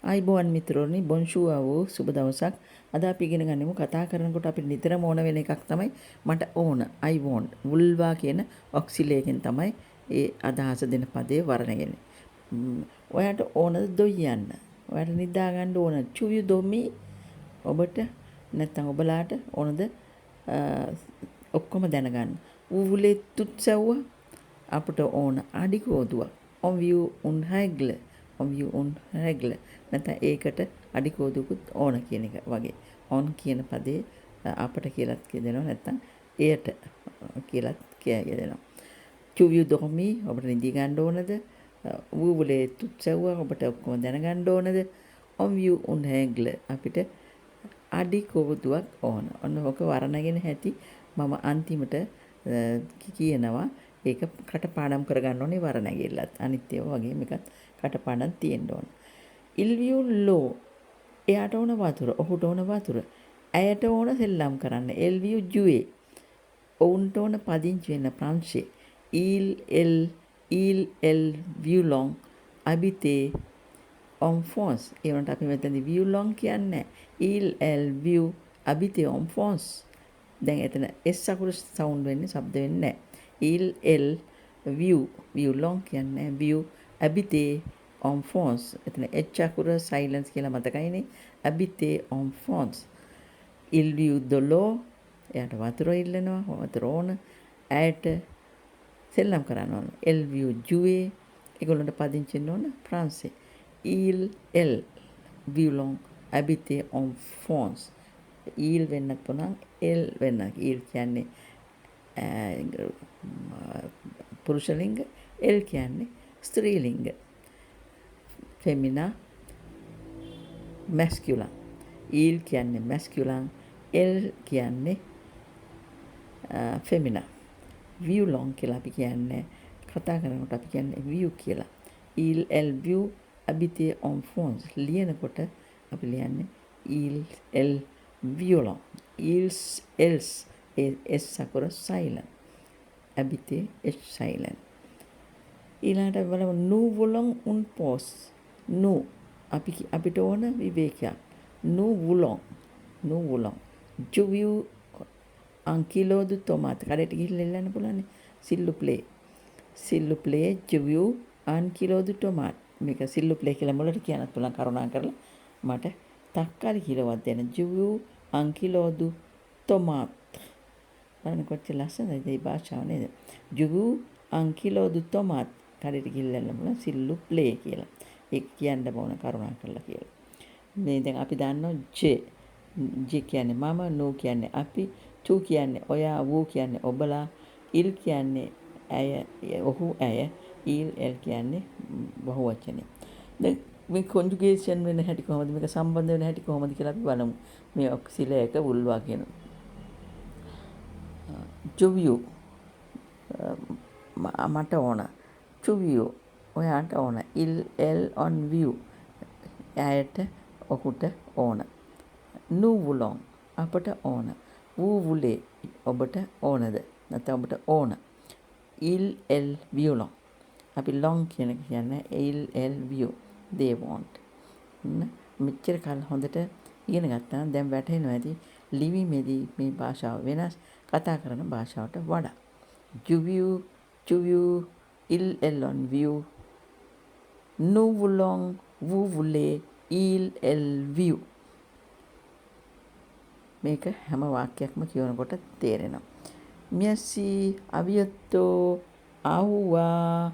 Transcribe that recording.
ආයිබෝවන් මිත්‍රෝනි බොන්ෂුවා වූ සුබ දවසක්. අද අපි ඉගෙන ගනිමු කතා කරනකොට අපිට නිතරම ඕන වෙන එකක් තමයි මට ඕන I want වුල්වා කියන ඔක්සිලේගෙන් තමයි ඒ අදහස දෙන පදේ වර්ණගෙන. ඔයාට ඕනද දොයියන්න? ඔයාට නිදා ගන්න ඕන චුවිය දොමි ඔබට නැත්නම් ඔබලාට ඕනද ඔක්කොම දැනගන්න. ඌවුලේ තුත්සව්ව අපට ඕන අඩිකෝදුවක්. om vi unhägle om vi unhägle නැත්නම් ඒකට අඩිකෝදුකුත් ඕන කියන එක වගේ. on කියන පදේ අපට කියලාත් කියදෙනවා නැත්නම් එයට කියලාත් කියදෙනවා. චුවිය දොමි ඔබට නිදි ගන්න ඕනද? ඌවුලේ තුත්සව්ව ඔබට ඔක්කොම දැනගන්න ඕනද? om vi unhägle අපිට අඩිකෝදුවක් ඕන. ඔන්න ඔක වර්ණගෙන හැටි මම අන්තිමට කියනවා. ඒක කටපාඩම් කරගන්න ඕනේ වර්ණගිල්ලත්. අනිත් ඒවා වගේ මේකත් කටපාඩම් තියෙන්න ඕන. ඉල්වියු ලෝ එයාට ඕන වතුර. ඔහුට ඕන වතුර. ඇයට ඕන සෙල්ලම් කරන්න. එල්වියු ජුවේ ඔවුන්ට ඕන පදිංචි වෙන්න ප්‍රංශේ. il el violon habiter en France. ඒ වුණාට අපි මෙතනදී violon කියන්නේ il el vieux habiter en France. දැන් එතන s අකුර සවුන්ඩ් වෙන්නේ ශබ්ද වෙන්නේ නැහැ. il el violon කියන්නේ view habiter en France. එතන h අකුර silence කියලා මතකයිනේ. habiter en France. il vieux de l'eau එයාට වතුර ඉල්ලනවා වතුර ඕන. ඇයට සෙල්ලම් කරන්න ඕන. el vieux jouer ඒගොල්ලන්ට පදිංචි වෙන්න ඕන ප්‍රංශේ. il el violon habiter en France. il වෙන්නත් පුළුවන් el වෙන්න. il කියන්නේ පුරුෂලිංග, el කියන්නේ ස්ත්‍රීලිංග. ෆෙමිනා මැස්කියුලන්. il කියන්නේ මැස්කියුලන්, el කියන්නේ ෆෙමිනා. violon කියලා අපි කියන්නේ කතා කරනකොට අපි කියන්නේ view කියලා. il el view habiter en France ලියනකොට අපි ලියන්නේ il el violon. ils els s අකුර silent. habiter is silent. ඊළඟට බලමු nous voulons une pause. nous අපිට ඕන විවේකයක්. nous voulons je veux un kilo de tomate. කඩේට ගිහිල්ලා එල්ලන්න පුළුවන්. s'il vous plaît je veux un kilo de tomate. මේක s'il vous plaît කියලා මුලට කියන්නත් පුළුවන් කරුණා කරලා මට තක්කාලි කිලෝවක් දෙන්න. je veux un kilo de tomate. බලන්න කොච්චර ලස්සනද මේ භාෂාව නේද? je veux un kilo de tomate. කඩේට ගිහිල්ලා එල්ලන්න පුළුවන් s'il vous plaît කියලා. ඒක කියන්න ඕන කරුණා කරලා කියලා. මේ දැන් අපි දන්නවා je කියන්නේ මම, no කියන්නේ අපි, tu කියන්නේ ඔයා, වූ කියන්නේ ඔබලා, il කියන්නේ ඇය, ඔහු ඇය, il el කියන්නේ බහුවචනේ. දැන් මේ conjugation වෙන හැටි කොහොමද, මේක සම්බන්ධ වෙන හැටි කොහොමද කියලා අපි බලමු. මේ ඔක්සිලේක වුල්වා කියන ජොවියෝ මට ඕන. චුවියෝ ඔයාට ඕන. il el on view ඇයට ඔහුට ඕන. nous voulons අපට ඕන. vous voulez ඔබට ඕනද? නැත්නම් ඔබට ඕන. il el violon අපි long කියන්නේ il el view they want. මෙච්චර කල් හොඳට ඉගෙන ගත්තා නම් දැන් වැටහෙනවා ඇති ලිවීමේදී මේ භාෂාව වෙනස් කතා කරන භාෂාවට වඩා. Juviu il el on view nous voulons vous voulez il el view. මේක හැම වාක්‍යයක්ම කියනකොට තේරෙනවා. Merci, à bientôt, au revoir.